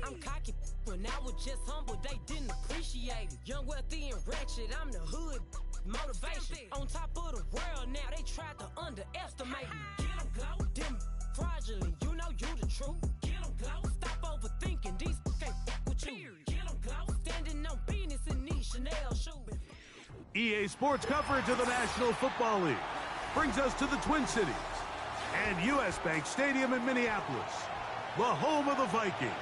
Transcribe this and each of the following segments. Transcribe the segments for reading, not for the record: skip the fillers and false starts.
I'm cocky when I was just humble, they didn't appreciate it. Young, wealthy, and wretched, I'm the hood motivation. On top of the world now, they tried to underestimate me. Get 'em go, them fraudulent, you know you the truth. Get 'em go, stop overthinking, these can't fuck with you. Get 'em go, standing on business in these Chanel shoes. EA Sports coverage of the National Football League brings us to the Twin Cities and U.S. Bank Stadium in Minneapolis, the home of the Vikings.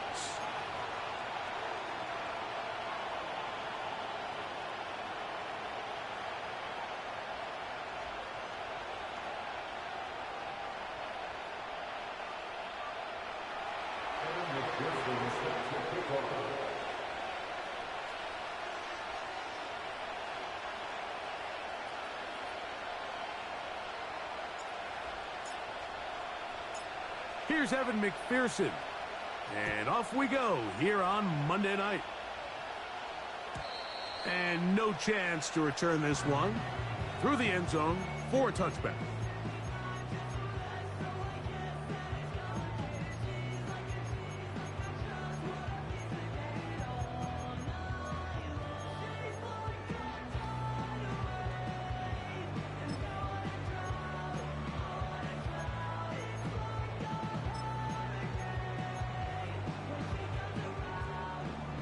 Here's Evan McPherson. And off we go here on Monday night. And no chance to return this one through the end zone for a touchback.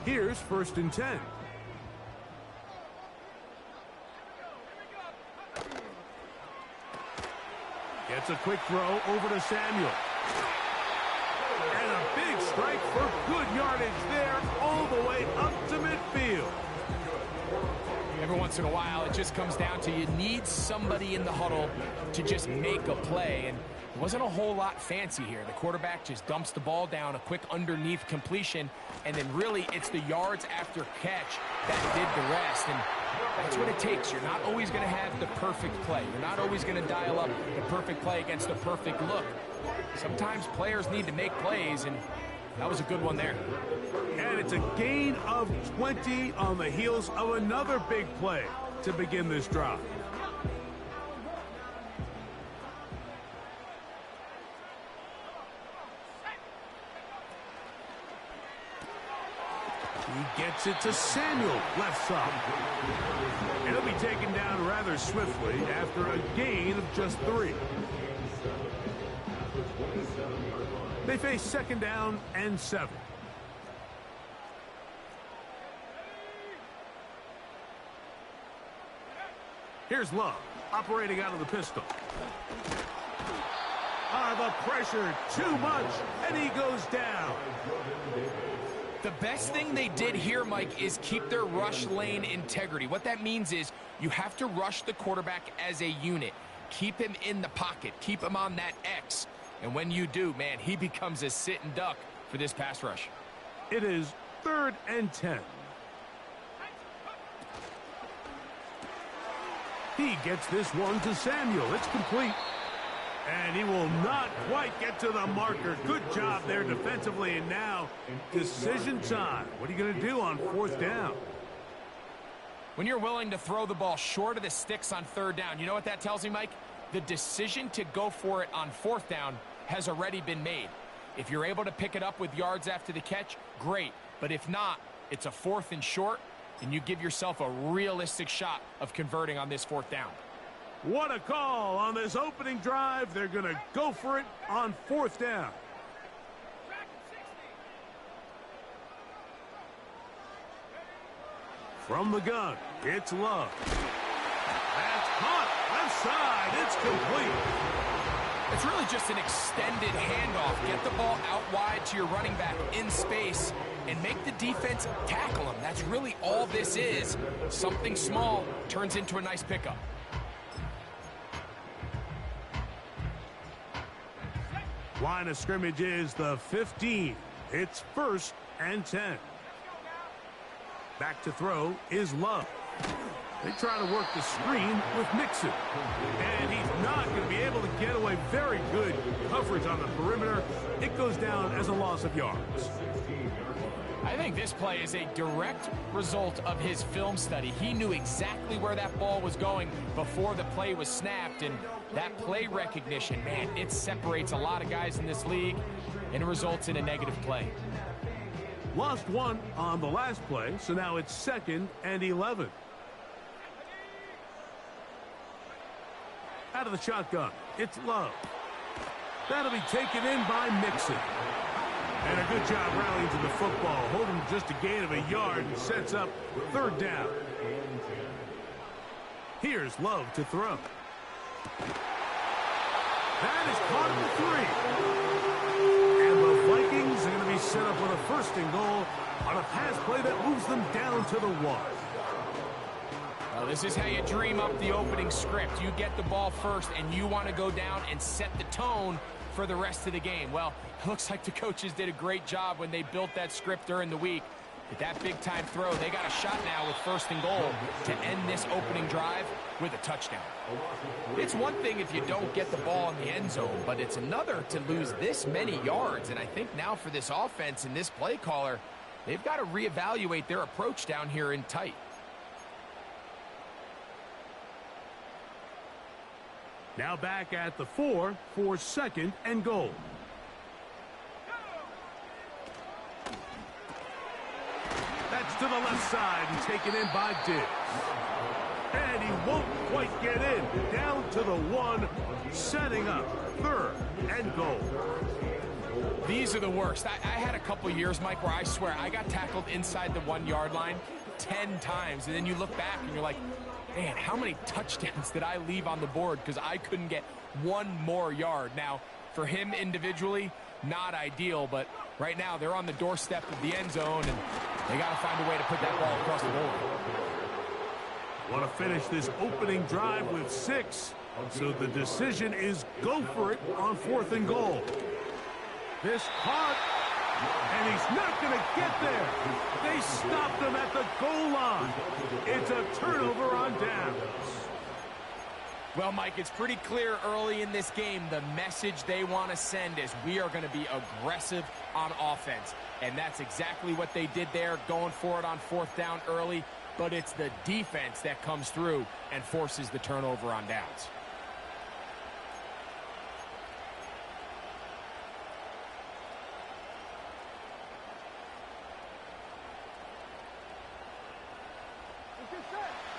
Here's 1st and 10. Gets a quick throw over to Samuel. And a big strike for good yardage there all the way up to midfield. Every once in a while, it just comes down to you need somebody in the huddle to just make a play. And it wasn't a whole lot fancy here. The quarterback just dumps the ball down, a quick underneath completion, and then really it's the yards after catch that did the rest. And that's what it takes. You're not always going to have the perfect play. You're not always going to dial up the perfect play against the perfect look. Sometimes players need to make plays, and that was a good one there. And it's a gain of 20 on the heels of another big play to begin this drive. He gets it to Samuel, left side. And he'll be taken down rather swiftly after a gain of just 3. They face 2nd down and 7. Here's Love, operating out of the pistol. The pressure, too much, and he goes down. The best thing they did here, Mike, is keep their rush lane integrity. What that means is you have to rush the quarterback as a unit. Keep him in the pocket. Keep him on that X. And when you do, man, he becomes a sitting duck for this pass rush. It is 3rd and 10. He gets this one to Samuel. It's complete. And he will not quite get to the marker. Good job there defensively. And now, decision time. What are you going to do on 4th down? When you're willing to throw the ball short of the sticks on 3rd down, you know what that tells me, Mike? The decision to go for it on 4th down has already been made. If you're able to pick it up with yards after the catch, great. But if not, it's a 4th and short, and you give yourself a realistic shot of converting on this 4th down. What a call on this opening drive. They're going to go for it on 4th down. From the gun, it's Love. That's caught. Left side. It's complete. It's really just an extended handoff. Get the ball out wide to your running back in space and make the defense tackle him. That's really all this is. Something small turns into a nice pickup. Line of scrimmage is the 15. It's 1st and 10. Back to throw is Love. They try to work the screen with Mixon. And he's not going to be able to get away. Very good coverage on the perimeter. It goes down as a loss of yards. I think this play is a direct result of his film study. He knew exactly where that ball was going before the play was snapped, and that play recognition, man, it separates a lot of guys in this league, and it results in a negative play. Lost one on the last play, so now it's 2nd and 11. Out of the shotgun, it's Love. That'll be taken in by Mixon. And a good job rallying to the football, holding just a gain of a yard and sets up 3rd down. Here's Love to throw. That is caught at the 3. And the Vikings are going to be set up with a 1st and goal on a pass play that moves them down to the 1. Well, this is how you dream up the opening script. You get the ball first, and you want to go down and set the tone for the rest of the game. Well, it looks like the coaches did a great job when they built that script during the week. With that big-time throw, they got a shot now with 1st and goal to end this opening drive with a touchdown. It's one thing if you don't get the ball in the end zone, but it's another to lose this many yards. And I think now for this offense and this play caller, they've got to reevaluate their approach down here in tight. Now back at the 4 for 2nd and goal. That's to the left side and taken in by Diggs. And he won't quite get in. Down to the 1, setting up 3rd and goal. These are the worst. I had a couple years, Mike, where I swear I got tackled inside the 1-yard line 10 times. And then you look back and you're like, man, how many touchdowns did I leave on the board because I couldn't get one more yard? Now, for him individually, not ideal, but right now they're on the doorstep of the end zone, and they got to find a way to put that ball across the board. Want to finish this opening drive with 6, so the decision is go for it on 4th and goal. This hot, and he's not going to get there. They stopped him at the goal line. It's a turnover on downs. Well, Mike, it's pretty clear early in this game the message they want to send is we are going to be aggressive on offense. And that's exactly what they did there, going for it on 4th down early. But it's the defense that comes through and forces the turnover on downs.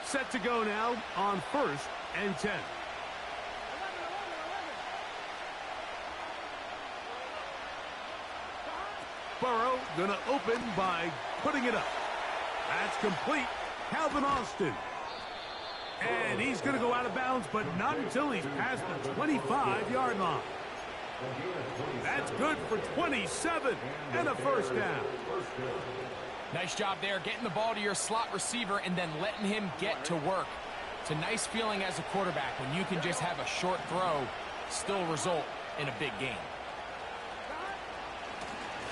Set to go now on 1st and 10. Burrow going to open by putting it up. That's complete. Calvin Austin. And he's going to go out of bounds, but not until he's past the 25-yard line. That's good for 27 and a 1st down. Nice job there, getting the ball to your slot receiver and then letting him get to work. It's a nice feeling as a quarterback when you can just have a short throw, still result in a big game.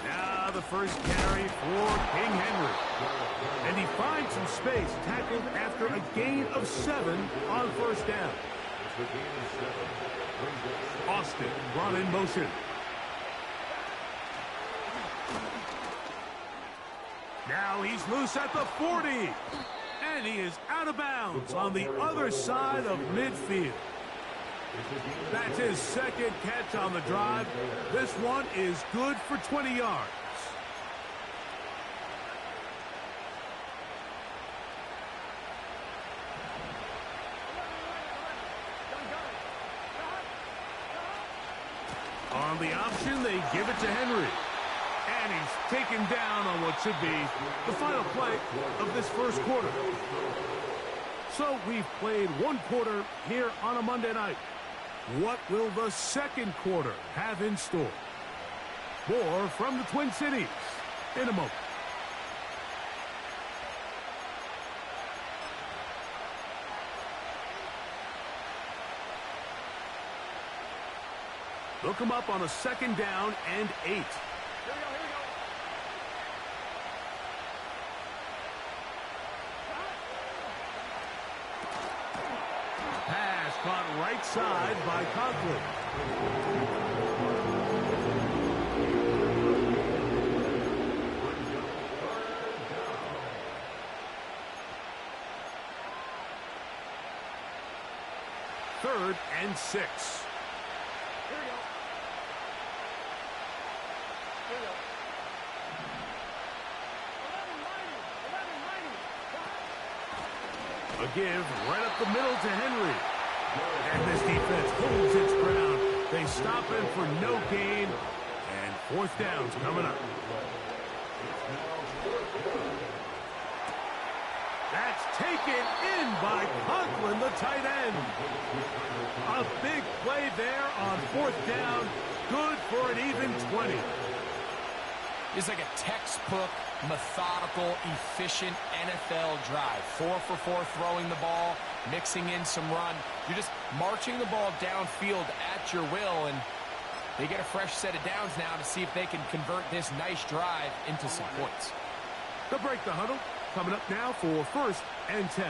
Now the first carry for King Henry. And he finds some space, tackled after a gain of 7 on 1st down. Austin brought in motion. Now he's loose at the 40. And he is out of bounds on the other side of midfield. That's his 2nd catch on the drive. This one is good for 20 yards. On the option, they give it to Henry. And he's taken down on what should be the final play of this 1st quarter. So we've played 1 quarter here on a Monday night. What will the 2nd quarter have in store? More from the Twin Cities in a moment. Look him up on a 2nd down and 8. Pass caught right side by Conklin. Third and 6. A give right up the middle to Henry. And this defense holds its ground. They stop him for no gain. And fourth down's coming up. That's taken in by Conklin, the tight end. A big play there on fourth down. Good for an even 20. It's like a textbook, methodical, efficient NFL drive. 4 for 4 throwing the ball, mixing in some run. You're just marching the ball downfield at your will, and they get a fresh set of downs now to see if they can convert this nice drive into some points. They'll break the huddle. Coming up now for first and 10.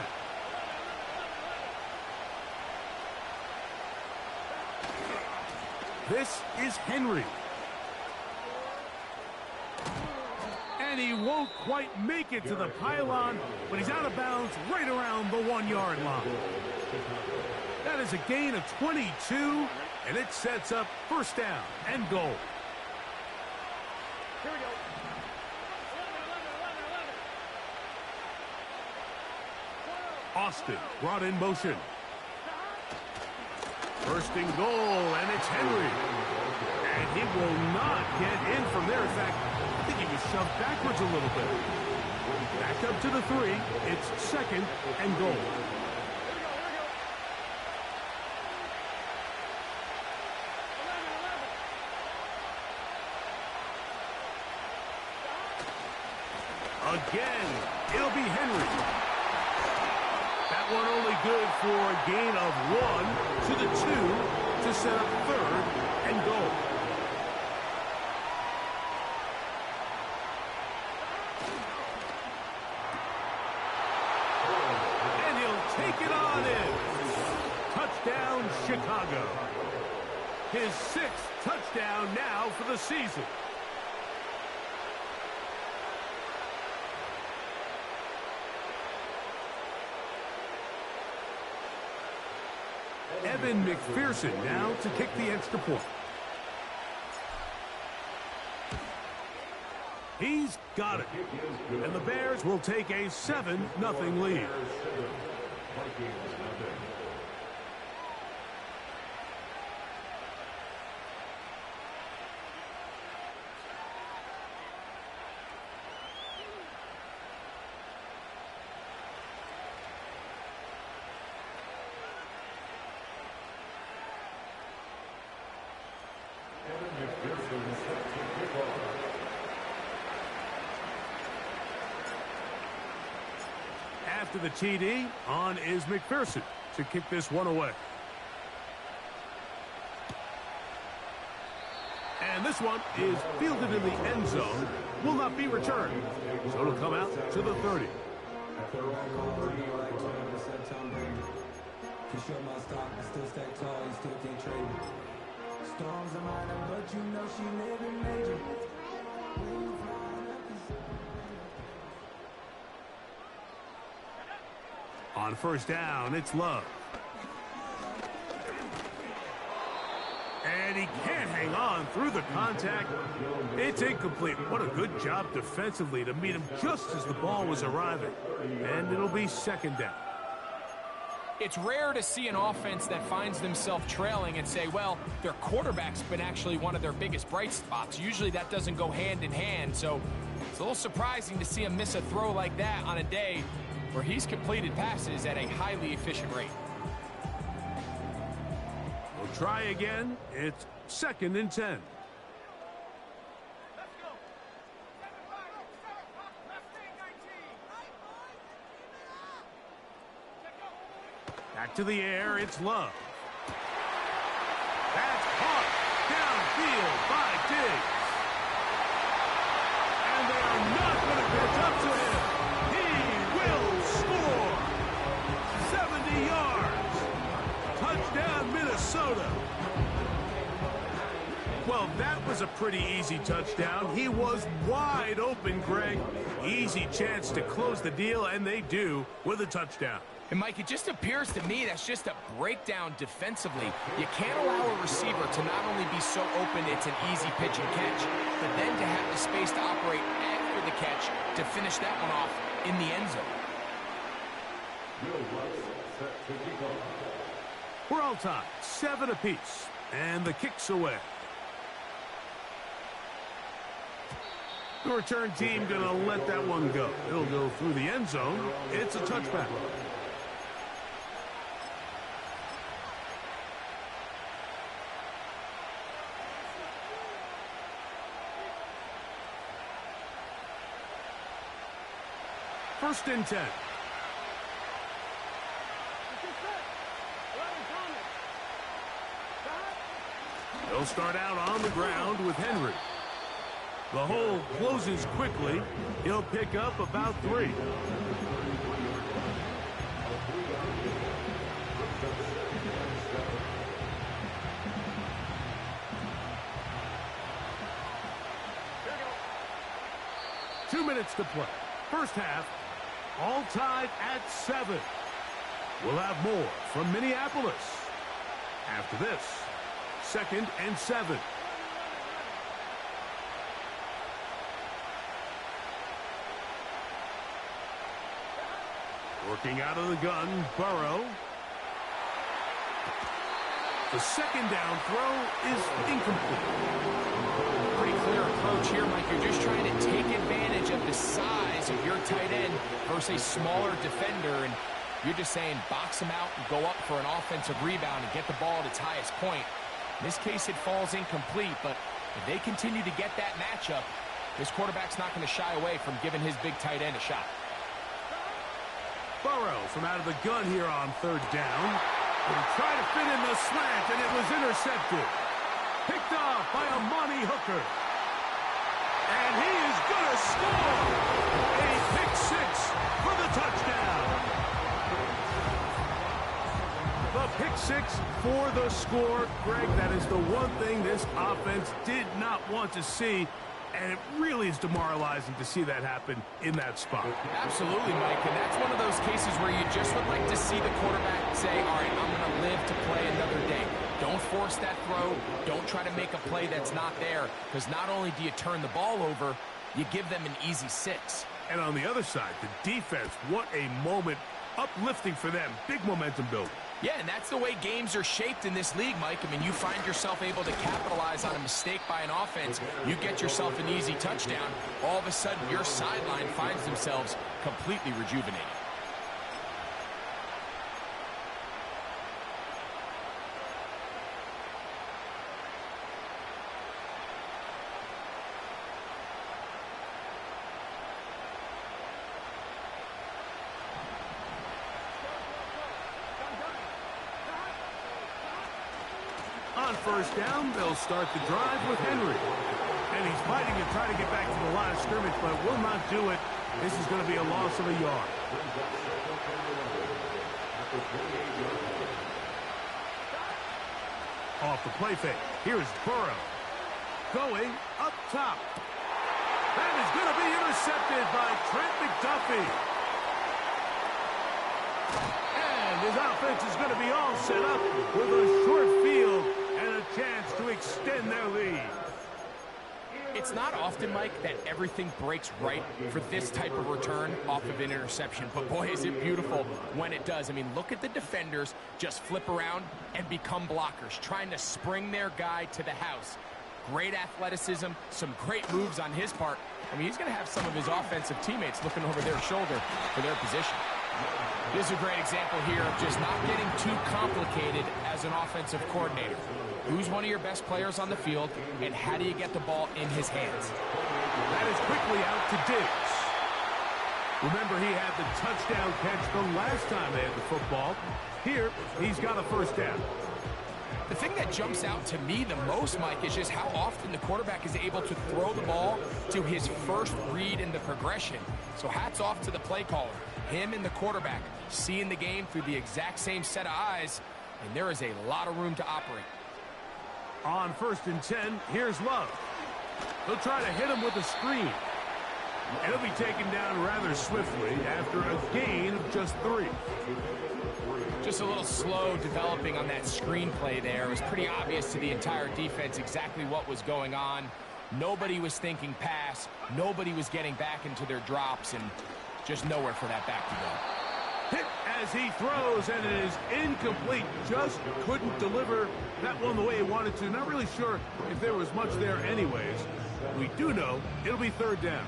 This is Henry. And he won't quite make it to the pylon, but he's out of bounds right around the 1-yard line. That is a gain of 22, and it sets up first down and goal. Here we go. Austin brought in motion. First and goal, and it's Henry. And he will not get in from there. In fact, I think he was shoved backwards a little bit. Back up to the 3. It's second and goal. Again, it'll be Henry. That one only good for a gain of 1 to the 2 to set up third and goal. And he'll take it on in. Touchdown, Chicago. His 6th touchdown now for the season. Evan McPherson now to kick the extra point. He's got it. And the Bears will take a 7-0 lead. After the TD, on is McPherson to kick this one away. And this one is fielded in the end zone, will not be returned. So it'll come out to the 30. Storms are minor, but you know she living major. On first down, it's Love. And he can't hang on through the contact. It's incomplete. What a good job defensively to meet him just as the ball was arriving. And it'll be second down. It's rare to see an offense that finds themselves trailing and say, well, their quarterback's been actually one of their biggest bright spots. Usually that doesn't go hand in hand, so it's a little surprising to see him miss a throw like that on a day where he's completed passes at a highly efficient rate. We'll try again. It's second and 10. Back to the air, it's Love. That's caught downfield by Diggs. And they are not going to catch up to him. He will score. 70 yards. Touchdown, Minnesota. Well, that was a pretty easy touchdown. He was wide open, Greg. Easy chance to close the deal, and they do with a touchdown. And, Mike, it just appears to me that's just a breakdown defensively. You can't allow a receiver to not only be so open it's an easy pitch and catch, but then to have the space to operate after the catch to finish that one off in the end zone. We're all tied, 7 apiece, and the kick's away. The return team going to let that one go. It'll go through the end zone. It's a touchback. First and 10. They'll start out on the ground with Henry. The hole closes quickly. He'll pick up about 3. Two minutes to play. First half, all tied at 7. We'll have more from Minneapolis after this. 2nd and 7. Working out of the gun, Burrow. The second down throw is incomplete. Pretty clear approach here, Mike. You're just trying to take advantage of the size of your tight end versus a smaller defender, and you're just saying box him out and go up for an offensive rebound and get the ball at its highest point. In this case, it falls incomplete, but if they continue to get that matchup, this quarterback's not going to shy away from giving his big tight end a shot. Burrow from out of the gun here on 3rd down. He'll try to fit in the slant, and it was intercepted. Picked off by Amani Hooker. And he is going to score! A pick 6 for the touchdown. The pick 6 for the score. Greg, that is the one thing this offense did not want to see. And it really is demoralizing to see that happen in that spot. Absolutely, Mike. And that's one of those cases where you just would like to see the quarterback say, all right, I'm going to live to play another day. Don't force that throw. Don't try to make a play that's not there. Because not only do you turn the ball over, you give them an easy 6. And on the other side, the defense, what a moment. Uplifting for them. Big momentum building. Yeah, and that's the way games are shaped in this league, Mike. I mean, you find yourself able to capitalize on a mistake by an offense. You get yourself an easy touchdown. All of a sudden, your sideline finds themselves completely rejuvenated. On 1st down, they'll start the drive with Henry. And he's fighting to try to get back to the line of scrimmage, but will not do it. This is going to be a loss of a yard. Off the play fake. Here's Burrow. Going up top. That is going to be intercepted by Trent McDuffie. And his offense is going to be all set up with a short field and a chance to extend their lead. It's not often, Mike, that everything breaks right for this type of return off of an interception. But boy, is it beautiful when it does. I mean, look at the defenders just flip around and become blockers, trying to spring their guy to the house. Great athleticism, some great moves on his part. I mean, he's going to have some of his offensive teammates looking over their shoulder for their position. This is a great example here of just not getting too complicated as an offensive coordinator. Who's one of your best players on the field, and how do you get the ball in his hands? That is quickly out to Diggs. Remember, he had the touchdown catch the last time they had the football. Here, he's got a 1st down. The thing that jumps out to me the most, Mike, is just how often the quarterback is able to throw the ball to his first read in the progression. So hats off to the play caller. Him and the quarterback seeing the game through the exact same set of eyes, and there is a lot of room to operate. On 1st and 10, here's Love. They'll try to hit him with a screen. And he'll be taken down rather swiftly after a gain of just 3. Just a little slow developing on that screen play there. It was pretty obvious to the entire defense exactly what was going on. Nobody was thinking pass. Nobody was getting back into their drops, and just nowhere for that back to go. Hit as he throws, and it is incomplete. Just couldn't deliver that one the way he wanted to. Not really sure if there was much there anyways. We do know it'll be third down.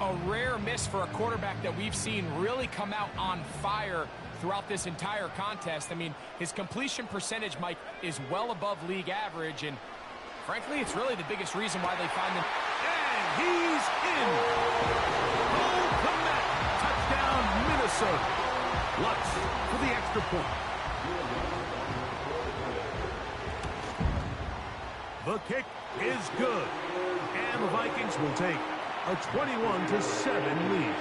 A rare miss for a quarterback that we've seen really come out on fire throughout this entire contest. I mean, his completion percentage, Mike, is well above league average, and frankly, it's really the biggest reason why they find them. And he's in. Oh, comeback. Touchdown, Minnesota. Lutz for the extra point. The kick is good. And the Vikings will take a 21-7 lead.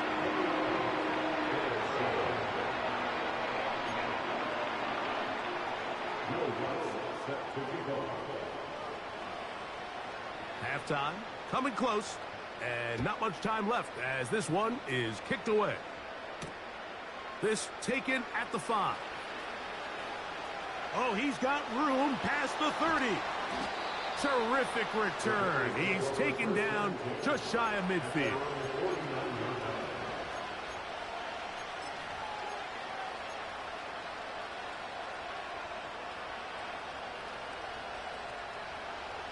Halftime, coming close, and not much time left as this one is kicked away. This taken at the 5. Oh, he's got room past the 30. Terrific return. He's taken down just shy of midfield.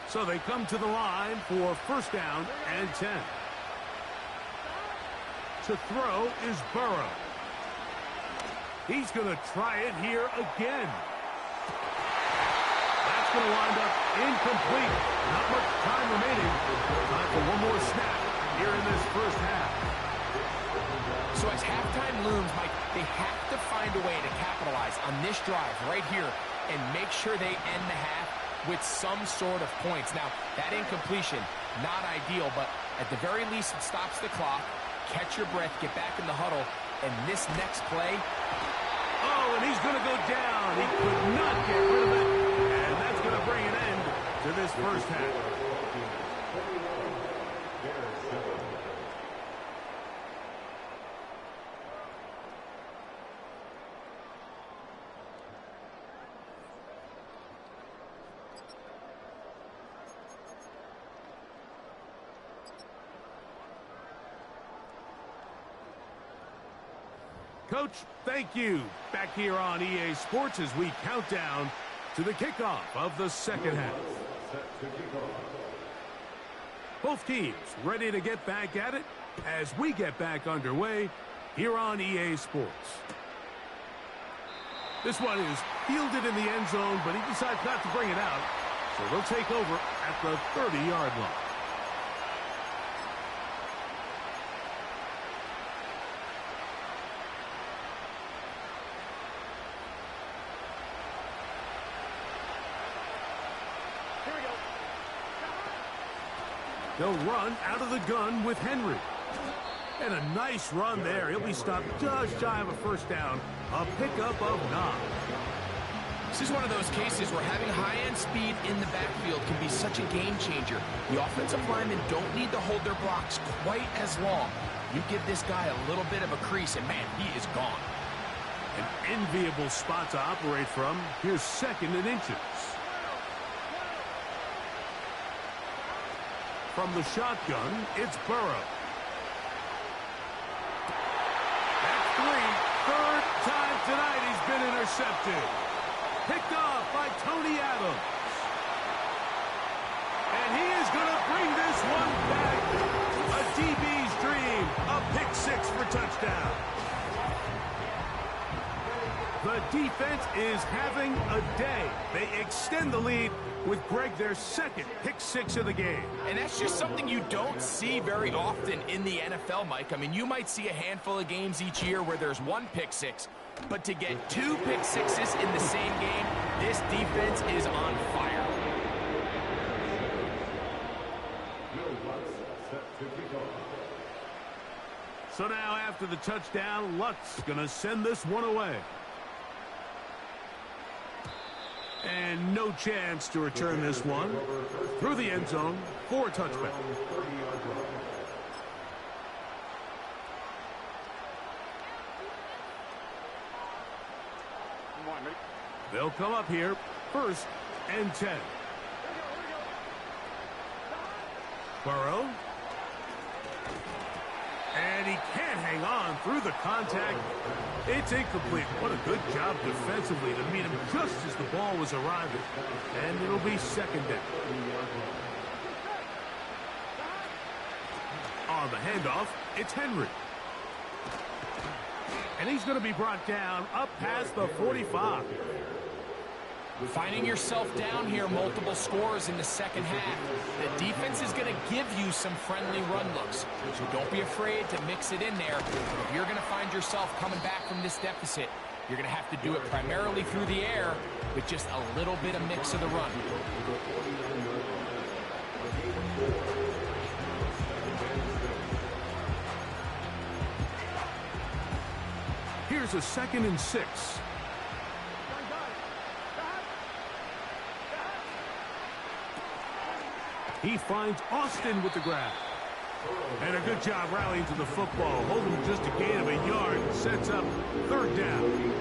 So they come to the line for first down and 10. To throw is Burrow. He's going to try it here again. That's going to wind up incomplete. Not much time remaining. Time for one more snap here in this first half. So as halftime looms, Mike, they have to find a way to capitalize on this drive right here and make sure they end the half with some sort of points. Now, that incompletion, not ideal, but at the very least it stops the clock. Catch your breath, get back in the huddle, and this next play. Oh, and he's going to go down. He could not get rid of it, and that's going to bring an end to this first half. Coach, thank you. Back here on EA Sports as we count down to the kickoff of the second half. Both teams ready to get back at it as we get back underway here on EA Sports. This one is fielded in the end zone, but he decides not to bring it out, so they'll take over at the 30-yard line. They'll run out of the gun with Henry. And a nice run there. He'll be stopped just shy of a first down. A pickup of 9. This is one of those cases where having high-end speed in the backfield can be such a game changer. The offensive linemen don't need to hold their blocks quite as long. You give this guy a little bit of a crease, and man, he is gone. An enviable spot to operate from. Here's second and inches. From the shotgun, it's Burrow. That's 3. Third time tonight he's been intercepted. Picked off by Tony Adams. And he is going to bring this one back. A DB's dream. A pick 6 for touchdown. The defense is having a day. They extend the lead with Greg their second pick 6 of the game. And that's just something you don't see very often in the NFL, Mike. I mean, you might see a handful of games each year where there's 1 pick 6, but to get 2 pick 6s in the same game, this defense is on fire. So now after the touchdown, Lutz going to send this one away. And no chance to return this one through the end zone for a touchback. They'll come up here, first and 10. Burrow. And he can't hang on through the contact. It's incomplete. What a good job defensively to meet him just as the ball was arriving. And it'll be second down. On the handoff, it's Henry. And he's going to be brought down up past the 45. Finding yourself down here multiple scores in the second half. The defense is going to give you some friendly run looks. So don't be afraid to mix it in there. If you're going to find yourself coming back from this deficit, you're going to have to do it primarily through the air with just a little bit of mix of the run. Here's a 2nd and 6. He finds Austin with the grab. And a good job rallying to the football. Holding just a gain of a yard. Sets up 3rd down.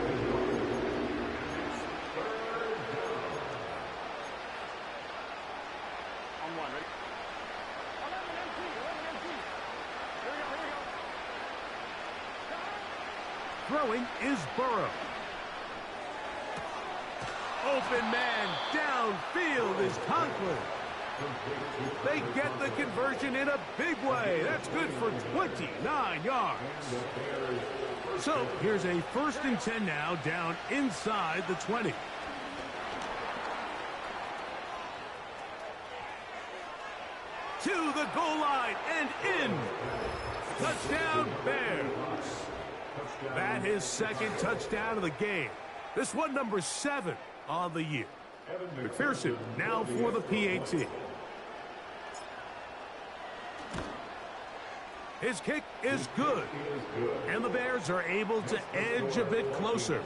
Throwing is Burrow. Open man downfield is Conklin. They get the conversion in a big way. That's good for 29 yards. So here's a 1st and 10 now down inside the 20. To the goal line and in. Touchdown Bears. That his 2nd touchdown of the game. This one number 7 on the year. McPherson now for the PAT. His kick is good. And the Bears are able to edge a bit closer.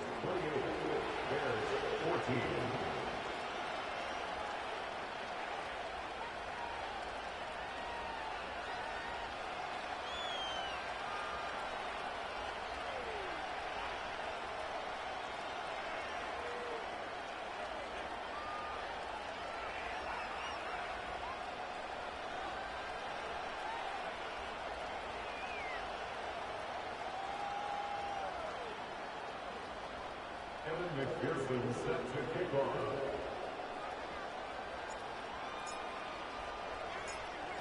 McPherson set to kick off.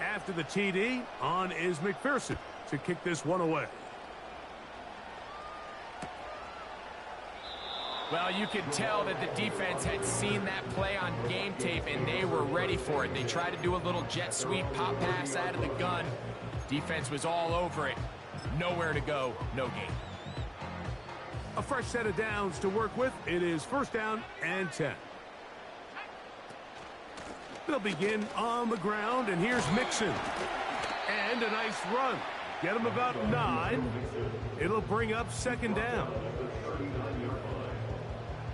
After the TD, on is McPherson to kick this one away. Well, you could tell that the defense had seen that play on game tape, and they were ready for it. They tried to do a little jet sweep, pop pass out of the gun. Defense was all over it. Nowhere to go, no gain. A fresh set of downs to work with. It is 1st down and 10. They'll begin on the ground, and here's Mixon. And a nice run. Get him about 9. It'll bring up 2nd down.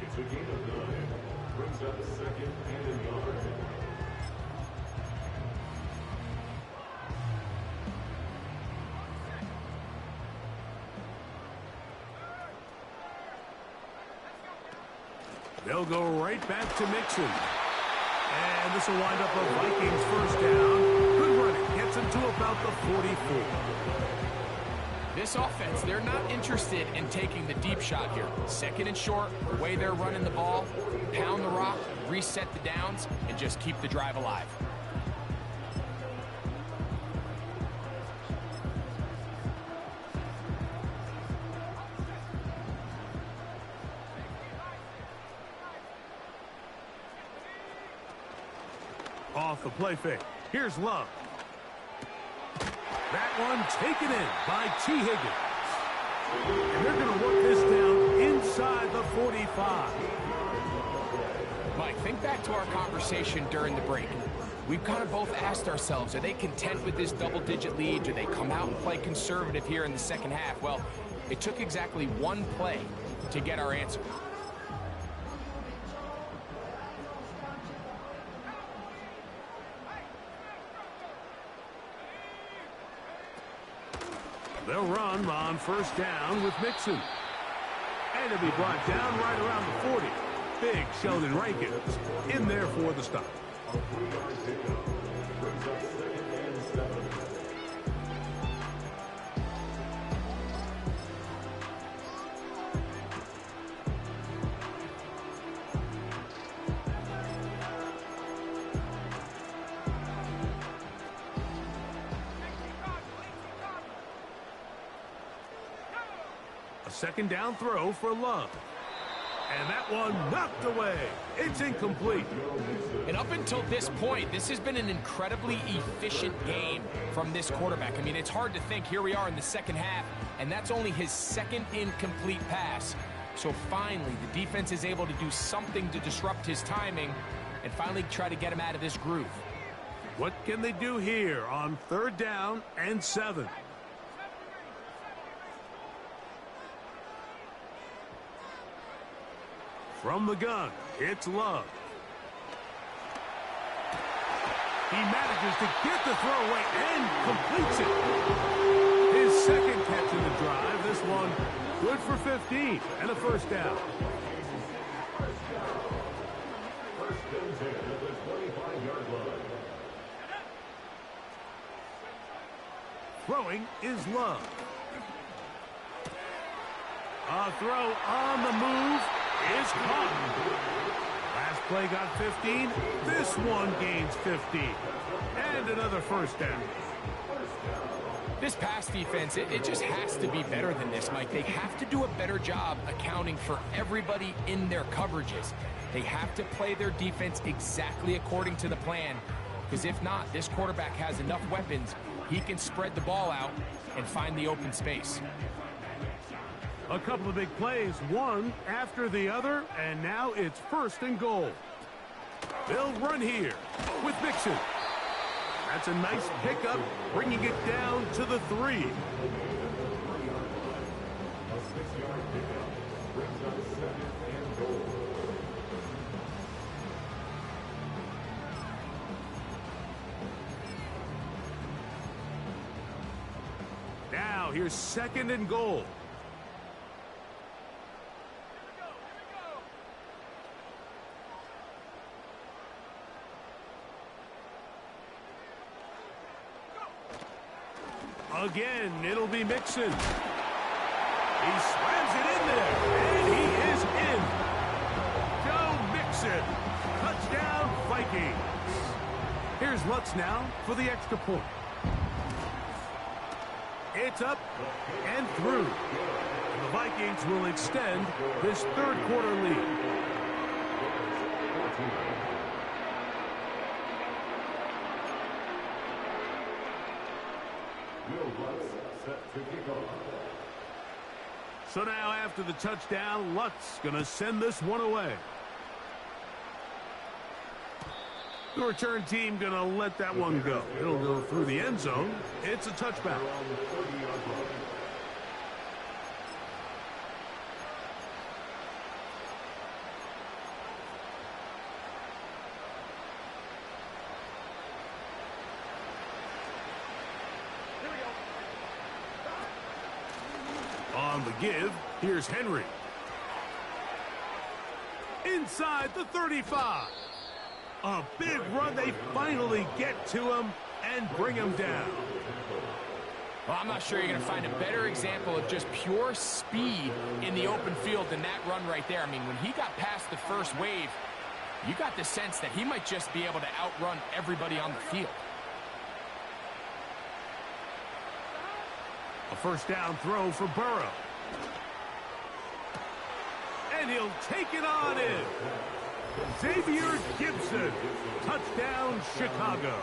It's a gain of 9. Brings up 2nd and a yard. They'll go right back to Mixon. And this will wind up a Vikings 1st down. Good running. Gets him to about the 44. This offense, they're not interested in taking the deep shot here. 2nd and short, the way they're running the ball, pound the rock, reset the downs, and just keep the drive alive. Off the play fake. Here's Love. That one taken in by T. Higgins. And they're going to work this down inside the 45. Mike, think back to our conversation during the break. We've kind of both asked ourselves, are they content with this double-digit lead? Do they come out and play conservative here in the second half? Well, it took exactly one play to get our answer. They'll run on 1st down with Mixon. And it'll be brought down right around the 40. Big Sheldon Rankins in there for the stop. A 3-yard pickup. Brings up 2nd and 7. second down throw for Love. And that one knocked away. It's incomplete. And up until this point, this has been an incredibly efficient game from this quarterback. I mean, it's hard to think. Here we are in the second half, and that's only his second incomplete pass. So finally, the defense is able to do something to disrupt his timing and finally try to get him out of this groove. What can they do here on 3rd down and 7? From the gun, it's Love. He manages to get the throw away and completes it. His second catch in the drive. This one good for 15 and a first down. First and 10 at the 25-yard line. Throwing is Love. A throw on the move is caught. Last play got 15. This one gains 15. And another first down. This pass defense, it just has to be better than this, Mike. They have to do a better job accounting for everybody in their coverages. They have to play their defense exactly according to the plan, because if not, this quarterback has enough weapons. He can spread the ball out and find the open space. A couple of big plays, one after the other, and now it's 1st and goal. They'll run here with Mixon. That's a nice pickup, bringing it down to the 3. A 6-yard pickup brings up 2nd and goal. Now here's 2nd and goal. Again, it'll be Mixon. He slams it in there, and he is in. Joe Mixon. Touchdown, Vikings. Here's Lutz now for the extra point. It's up and through. And the Vikings will extend this 3rd quarter lead. So now after the touchdown, Lutz going to send this one away. The return team going to let that one go. It'll go through the end zone. It's a touchback. On the give, here's Henry. Inside the 35. A big run. They finally get to him and bring him down. Well, I'm not sure you're going to find a better example of just pure speed in the open field than that run right there. I mean, when he got past the first wave, you got the sense that he might just be able to outrun everybody on the field. A first down throw for Burrow. And he'll take it on in. Xavier Gibson. Touchdown, Chicago.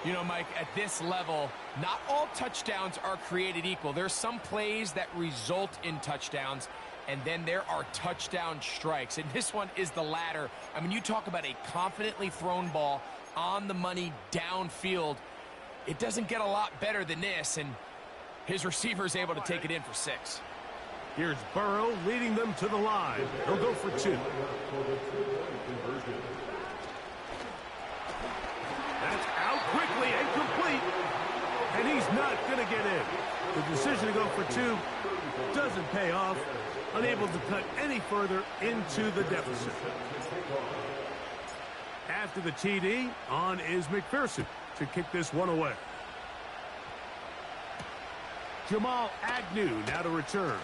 You know, Mike, at this level, not all touchdowns are created equal. There's some plays that result in touchdowns, and then there are touchdown strikes. And this one is the latter. I mean, you talk about a confidently thrown ball on the money downfield. It doesn't get a lot better than this, and his receiver's able to take it in for 6. Here's Burrow leading them to the line. He'll go for 2. That's out quickly and complete. And he's not going to get in. The decision to go for 2 doesn't pay off. Unable to cut any further into the deficit. After the TD, on is McPherson to kick this one away. Jamal Agnew now to return.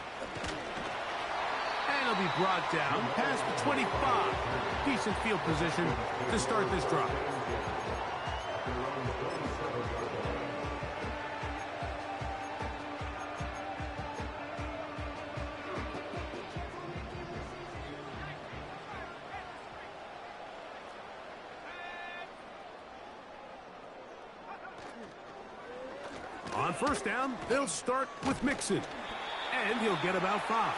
And he'll be brought down past the 25. Decent field position to start this drive. On first down, they'll start with Mixon. And he'll get about 5.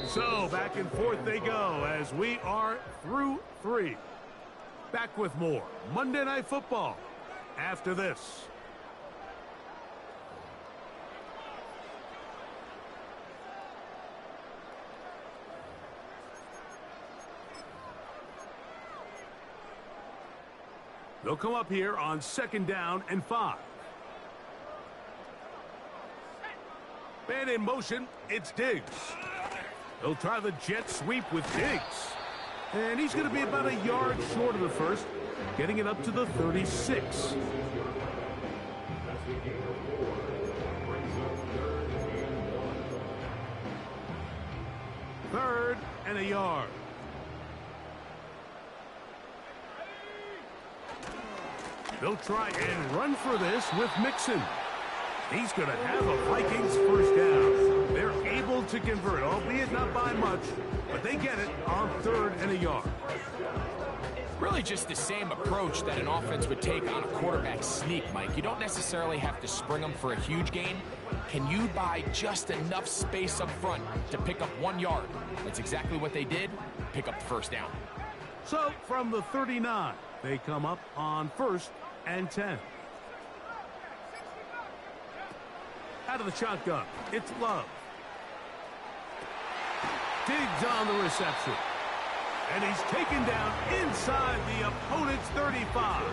So back and forth they go as we are through 3. Back with more Monday Night Football after this. They'll come up here on 2nd down and 5. Man in motion, it's Diggs. They'll try the jet sweep with Diggs. And he's going to be about a yard short of the first, getting it up to the 36. Third and a yard. They'll try and run for this with Mixon. He's going to have a Vikings first down. They're able to convert, albeit not by much, but they get it on 3rd and a yard. Really just the same approach that an offense would take on a quarterback sneak, Mike. You don't necessarily have to spring them for a huge gain. Can you buy just enough space up front to pick up 1 yard? That's exactly what they did. Pick up the first down. So from the 39, they come up on 1st and 10. Out of the shotgun, it's Love. Diggs on the reception. And he's taken down inside the opponent's 35.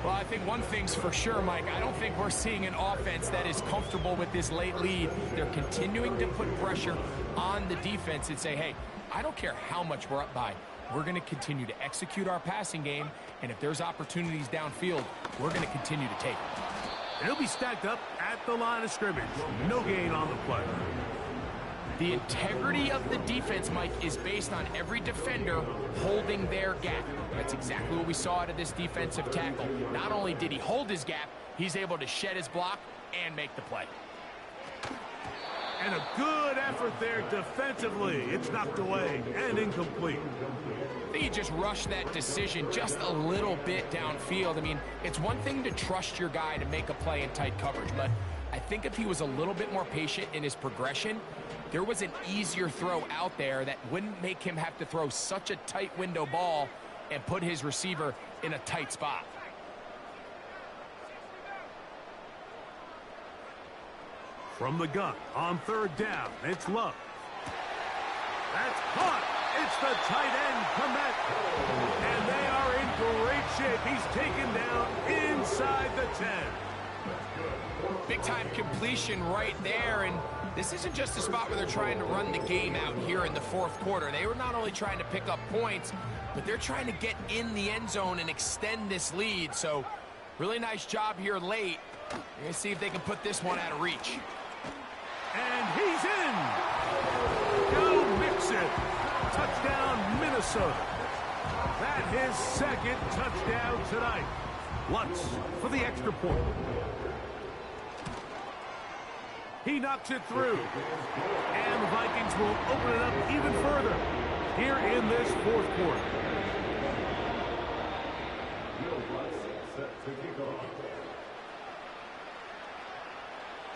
Well, I think one thing's for sure, Mike. I don't think we're seeing an offense that is comfortable with this late lead. They're continuing to put pressure on the defense and say, hey, I don't care how much we're up by. We're going to continue to execute our passing game, and if there's opportunities downfield, we're going to continue to take them. He'll be stacked up at the line of scrimmage. No gain on the play. The integrity of the defense, Mike, is based on every defender holding their gap. That's exactly what we saw out of this defensive tackle. Not only did he hold his gap, he's able to shed his block and make the play. And a good effort there defensively. It's knocked away and incomplete. I think he just rushed that decision just a little bit downfield. I mean, it's one thing to trust your guy to make a play in tight coverage, but I think if he was a little bit more patient in his progression, there was an easier throw out there that wouldn't make him have to throw such a tight window ball and put his receiver in a tight spot. From the gun on 3rd down, it's Love. That's caught. It's the tight end, Komet. And they are in great shape. He's taken down inside the 10. Big-time completion right there, and this isn't just a spot where they're trying to run the game out here in the 4th quarter. They were not only trying to pick up points, but they're trying to get in the end zone and extend this lead. So, really nice job here late. We're going to see if they can put this one out of reach. And he's in. Go Mixon. Touchdown, Minnesota. That his 2nd touchdown tonight. Lutz for the extra point. He knocks it through. And the Vikings will open it up even further here in this 4th quarter.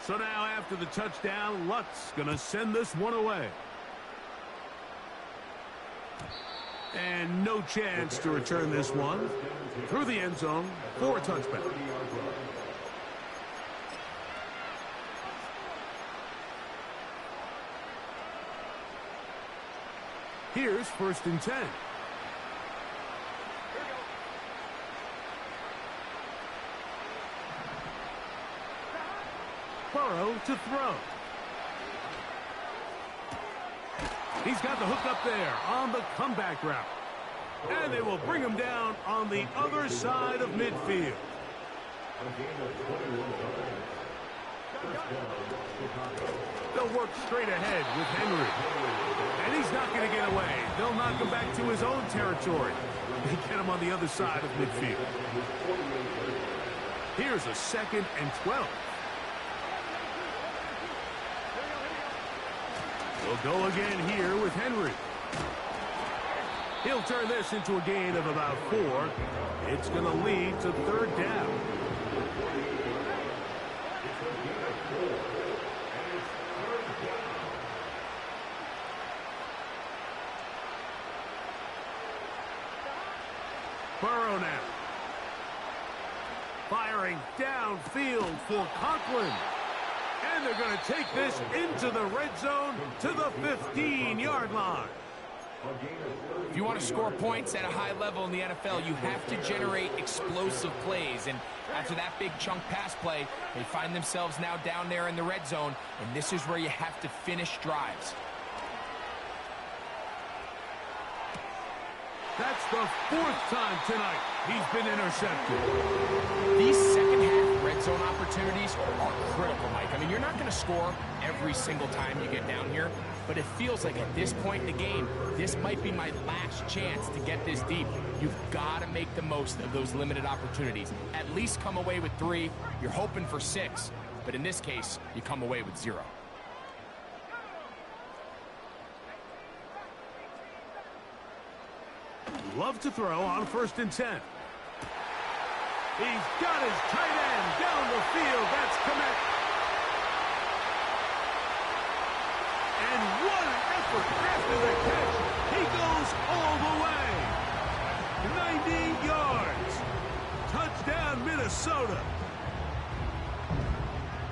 So now after the touchdown, Lutz going to send this one away. And no chance to return this one through the end zone for a touchback. Here's 1st and 10. Burrow to throw. He's got the hook up there on the comeback route. And they will bring him down on the other side of midfield. They'll work straight ahead with Henry. And he's not going to get away. They'll knock him back to his own territory. They get him on the other side of midfield. Here's a 2nd and 12. We'll go again here with Henry. He'll turn this into a gain of about 4. It's going to lead to third down. Burrow now. Firing downfield for Conklin. And they're going to take this into the red zone to the 15-yard line. If you want to score points at a high level in the NFL, you have to generate explosive plays. And after that big chunk pass play, they find themselves now down there in the red zone. And this is where you have to finish drives. That's the 4th time tonight he's been intercepted. These second-half red zone opportunities are critical, Mike. I mean, you're not going to score every single time you get down here, but it feels like at this point in the game, this might be my last chance to get this deep. You've got to make the most of those limited opportunities. At least come away with 3. You're hoping for 6, but in this case, you come away with 0. Love to throw on 1st and 10. He's got his tight end down the field. That's Kmet. And what an effort after the catch. He goes all the way. 90 yards. Touchdown, Minnesota.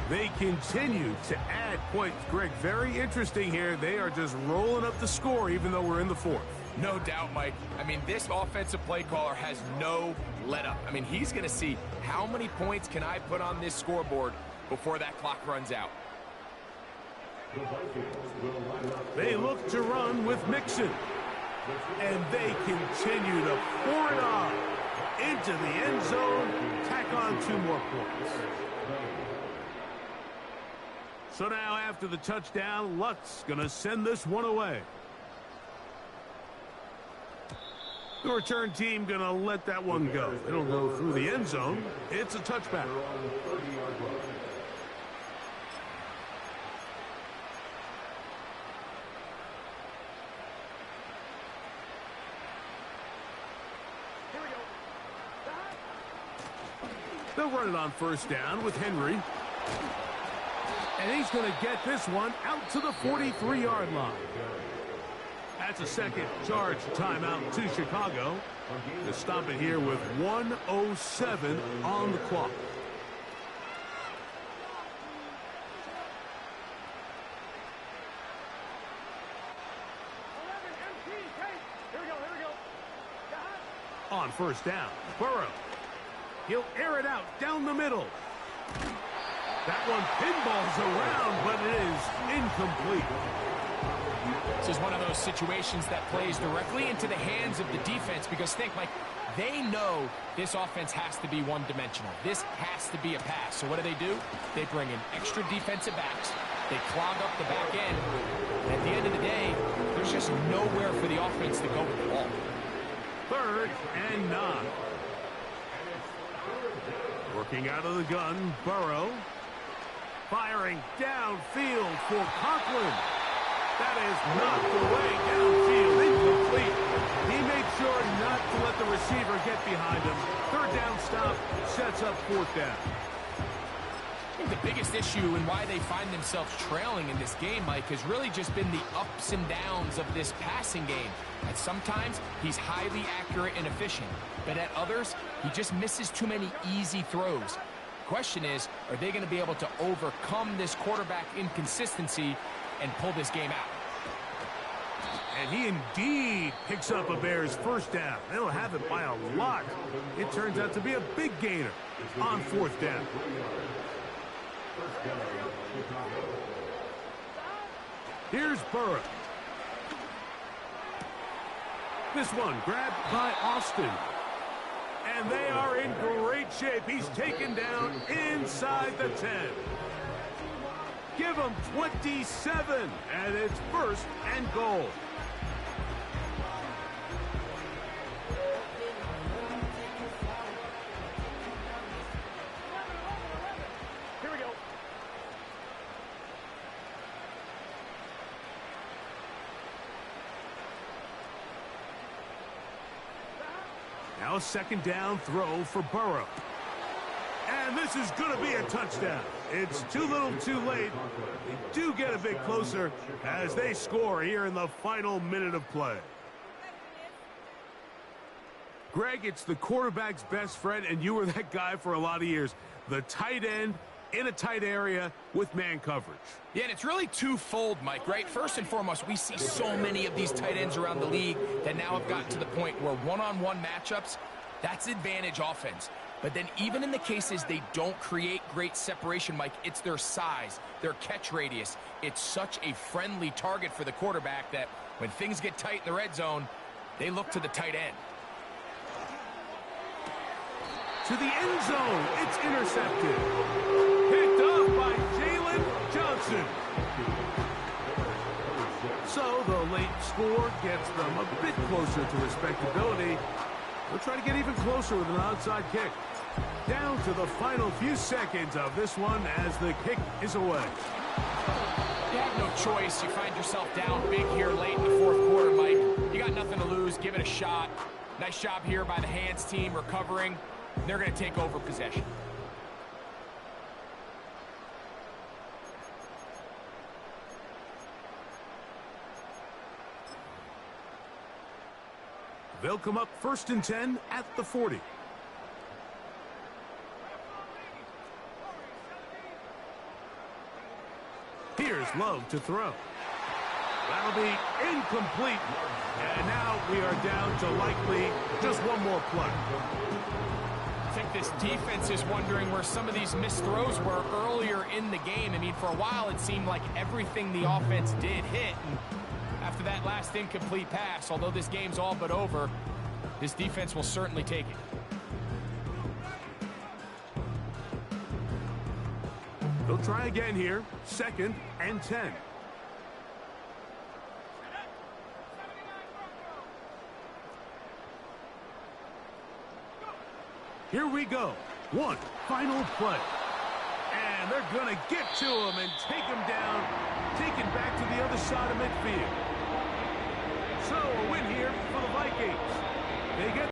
They continue to add points. Greg, very interesting here. They are just rolling up the score even though we're in the 4th. No doubt, Mike. I mean, this offensive play caller has no let-up. I mean, he's going to see how many points can I put on this scoreboard before that clock runs out. They look to run with Mixon. And they continue to pour it on into the end zone. Tack on 2 more points. So now after the touchdown, Lutz going to send this one away. The return team going to let that one go. It'll go through the end zone. It's a touchback. They'll run it on 1st down with Henry. And he's going to get this one out to the 43-yard line. That's a second charge timeout to Chicago to stop it here with 1:07 on the clock. On 1st down, Burrow. He'll air it out down the middle. That one pinballs around, but it is incomplete. This is one of those situations that plays directly into the hands of the defense because think, like, they know this offense has to be one-dimensional. This has to be a pass. So what do? They bring in extra defensive backs. They clog up the back end. And at the end of the day, there's just nowhere for the offense to go with the ball. 3rd and 9. Working out of the gun, Burrow. Firing downfield for Conklin. That is knocked away downfield, incomplete. He made sure not to let the receiver get behind him. 3rd down stop sets up 4th down. I think the biggest issue and why they find themselves trailing in this game, Mike, has really just been the ups and downs of this passing game. At sometimes, he's highly accurate and efficient, but at others, he just misses too many easy throws. Question is, are they going to be able to overcome this quarterback inconsistency and pull this game out? And he indeed picks up a Bears 1st down. They'll have it by a lot. It turns out to be a big gainer on 4th down. Here's Burrow. This one grabbed by Austin. And they are in great shape. He's taken down inside the 10. Give him 27, and it's 1st and goal. Here we go. a second down throw for Burrow. And this is going to be a touchdown. It's too little too late. They do get a bit closer as they score here in the final minute of play. Greg, it's the quarterback's best friend, and you were that guy for a lot of years. The tight end in a tight area with man coverage. Yeah, and it's really twofold, Mike, right? First and foremost, we see so many of these tight ends around the league that now have gotten to the point where one-on-one matchups, that's advantage offense. But then even in the cases they don't create great separation, Mike, it's their size, their catch radius. It's such a friendly target for the quarterback that when things get tight in the red zone, they look to the tight end. To the end zone, it's intercepted. Picked up by Jalen Johnson. So the late score gets them a bit closer to respectability. They'll try to get even closer with an onside kick. Down to the final few seconds of this one as the kick is away. You have no choice. You find yourself down big here late in the fourth quarter, Mike. You got nothing to lose. Give it a shot. Nice job here by the hands team recovering. They're going to take over possession. They'll come up 1st and 10 at the 40. Here's Love to throw. That'll be incomplete. And now we are down to likely just one more play. I think this defense is wondering where some of these missed throws were earlier in the game. I mean, for a while it seemed like everything the offense did hit. And after that last incomplete pass, although this game's all but over, this defense will certainly take it. They'll try again here. 2nd and 10. Here we go. One final play. And they're going to get to him and take him down, take it back to the other side of midfield. So a win here for the Vikings. They get